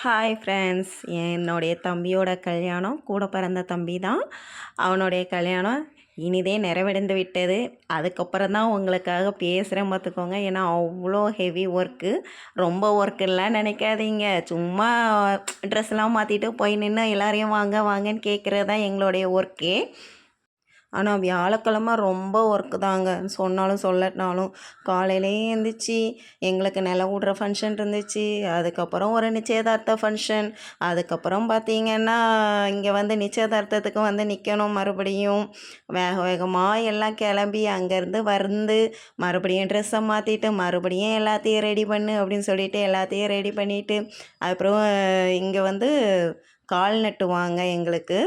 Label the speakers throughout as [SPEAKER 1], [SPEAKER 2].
[SPEAKER 1] Hi friends, என்னுடைய தம்பியோட கல்யாணம். கூட பிறந்த தம்பி தான். அவனுடைய கல்யாணம் இனிதே நிறைவடைந்து விட்டது. அதுக்கப்புறம் தான் உங்களுக்காக பேசுகிறேன் பார்த்துக்கோங்க. ஏன்னா அவ்வளோ ஹெவி ஒர்க்கு. ரொம்ப ஒர்க்குலாம் நினைக்காதீங்க. சும்மா ட்ரெஸ்லாம் மாற்றிட்டு போய் நின்று எல்லாரையும் வாங்க வாங்கன்னு கேட்குறது தான் எங்களுடைய ஒர்க்கே. ஆனால் வியாழக்கிழமை ரொம்ப ஒர்க்கு தாங்க. சொன்னாலும் சொல்லட்டினாலும் காலையிலேயே எழுந்திரிச்சி எங்களுக்கு நில விட்ற ஃபங்க்ஷன் இருந்துச்சு. அதுக்கப்புறம் ஒரு நிச்சயதார்த்த ஃபங்க்ஷன். அதுக்கப்புறம் பார்த்திங்கன்னா இங்கே வந்து நிச்சயதார்த்தத்துக்கு வந்து நிற்கணும். மறுபடியும் வேக வேகமாக எல்லாம் கிளம்பி அங்கேருந்து வந்து மறுபடியும் ட்ரெஸ்ஸை மாற்றிட்டு மறுபடியும் எல்லாத்தையும் ரெடி பண்ணு அப்படின்னு சொல்லிவிட்டு எல்லாத்தையும் ரெடி பண்ணிவிட்டு அப்புறம் இங்கே வந்து கால் நட்டுவாங்க எங்களுக்கு.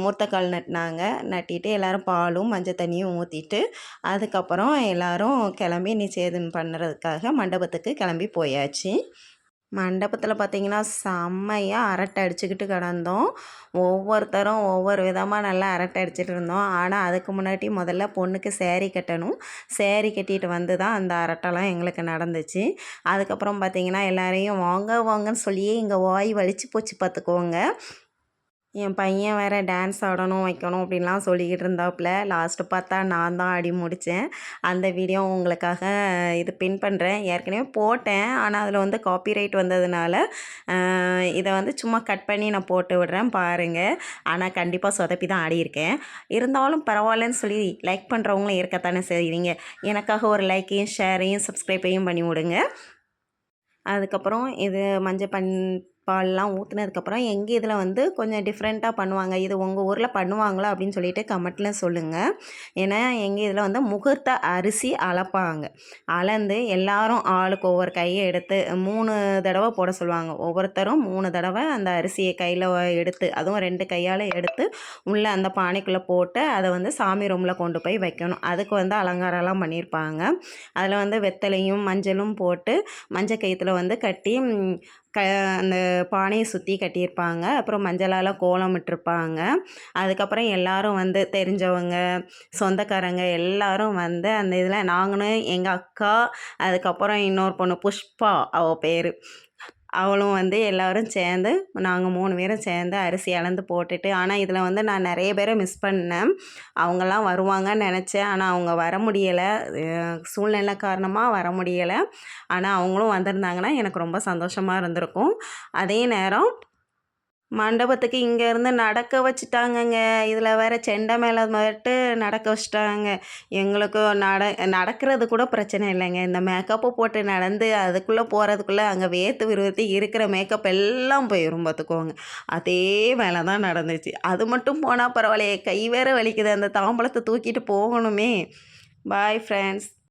[SPEAKER 1] மூர்த்த கால் நட்டினாங்க. நட்டிட்டு எல்லோரும் பாலும் மஞ்சள் தண்ணியும் ஊற்றிட்டு அதுக்கப்புறம் எல்லோரும் கிளம்பி நிச்சயம் பண்ணுறதுக்காக மண்டபத்துக்கு கிளம்பி போயாச்சு. மண்டபத்தில் பார்த்திங்கன்னா செம்மையாக அரட்டை அடிச்சுக்கிட்டு கிடந்தோம். ஒவ்வொருத்தரும் ஒவ்வொரு விதமாக நல்லா அரட்டை அடிச்சுட்டு இருந்தோம். ஆனால் அதுக்கு முன்னாடி முதல்ல பொண்ணுக்கு சேரீ கட்டணும். சேரீ கட்டிட்டு வந்து தான் அந்த அரட்டைலாம் எங்களுக்கு நடந்துச்சு. அதுக்கப்புறம் பார்த்திங்கன்னா எல்லாரையும் வாங்க வாங்கன்னு சொல்லியே இங்கே வாய் வலிச்சு போச்சு பார்த்துக்கோங்க. என் பையன் வேறு டான்ஸ் ஆடணும் வைக்கணும் அப்படின்லாம் சொல்லிக்கிட்டு இருந்தாப்புல. லாஸ்ட்டு பார்த்தா நான் தான் ஆடி முடித்தேன். அந்த வீடியோ உங்களுக்காக இது பின் பண்ணுறேன். ஏற்கனவே போட்டேன். ஆனால் அதில் வந்து காப்பிரைட் வந்ததுனால இதை வந்து சும்மா கட் பண்ணி நான் போட்டு விடுறேன் பாருங்கள். ஆனால் கண்டிப்பாக சொதப்பி தான் ஆடியிருக்கேன். இருந்தாலும் பரவாயில்லன்னு சொல்லி லைக் பண்ணுறவங்களும் இருக்கத்தானே செய்வீங்க. எனக்காக ஒரு லைக்கையும் ஷேரையும் சப்ஸ்கிரைபையும் பண்ணி விடுங்க. அதுக்கப்புறம் இது மஞ்சள் பால்லாம் ஊற்றுனதுக்கப்புறம் எங்கள் இதில் வந்து கொஞ்சம் டிஃப்ரெண்ட்டாக பண்ணுவாங்க. இது உங்கள் ஊரில் பண்ணுவாங்களா அப்படின்னு சொல்லிட்டு கமெண்ட்டில் சொல்லுங்கள். ஏன்னா எங்கள் இதில் வந்து முகூர்த்த அரிசி அளப்பாங்க. அளந்து எல்லாரும் ஆளுக்கு ஒவ்வொரு கையை எடுத்து 3 தடவை போட சொல்லுவாங்க. ஒவ்வொருத்தரும் 3 தடவை அந்த அரிசியை கையில் எடுத்து அதுவும் 2 கையால் எடுத்து உள்ளே அந்த பானைக்குள்ளே போட்டு அதை வந்து சாமி ரூமில் கொண்டு போய் வைக்கணும். அதுக்கு வந்து அலங்காரம்லாம் பண்ணியிருப்பாங்க. அதில் வந்து வெத்தலையும் மஞ்சளும் போட்டு மஞ்சள் கயிற்றுல வந்து கட்டி அந்த பானையை சுற்றி கட்டியிருப்பாங்க. அப்புறம் மஞ்சளால் கோலம் விட்டுருப்பாங்க. அதுக்கப்புறம் எல்லோரும் வந்து தெரிஞ்சவங்க சொந்தக்காரங்க எல்லோரும் வந்து அந்த இதில் நாங்களும் எங்கள் அக்கா அதுக்கப்புறம் இன்னொரு பொண்ணு புஷ்பா அவள் பேர் அவளும் வந்து எல்லோரும் சேர்ந்து நாங்கள் 3 பேரும் சேர்ந்து அரிசி அளந்து போட்டுட்டு ஆனால் இதில் வந்து நான் நிறைய பேரை மிஸ் பண்ணேன். அவங்கெல்லாம் வருவாங்கன்னு நினச்சேன். ஆனால் அவங்க வர முடியலை. சூழ்நிலை காரணமாக வர முடியலை. ஆனால் அவங்களும் வந்திருந்தாங்கன்னா எனக்கு ரொம்ப சந்தோஷமாக இருந்திருக்கும். அதே நேரம் மண்டபத்துக்கு இங்கேருந்து நடக்க வச்சுட்டாங்கங்க. இதில் வேறு செண்டை மேலே மட்டும் நடக்க வச்சுட்டாங்க. எங்களுக்கு நடக்கிறது கூட பிரச்சனை இல்லைங்க. இந்த மேக்கப்பு போட்டு நடந்து அதுக்குள்ளே போகிறதுக்குள்ளே அங்கே வேர்த்து விறுவிறுத்து இருக்கிற மேக்கப் எல்லாம் போயிடும் பார்த்துக்கோங்க. அதே வேலை தான் நடந்துச்சு. அது மட்டும் போனால் பரவாயில்லையே, கை வேறு வலிக்குது. அந்த தாம்பூலத்தை தூக்கிட்டு போகணுமே. Bye friends.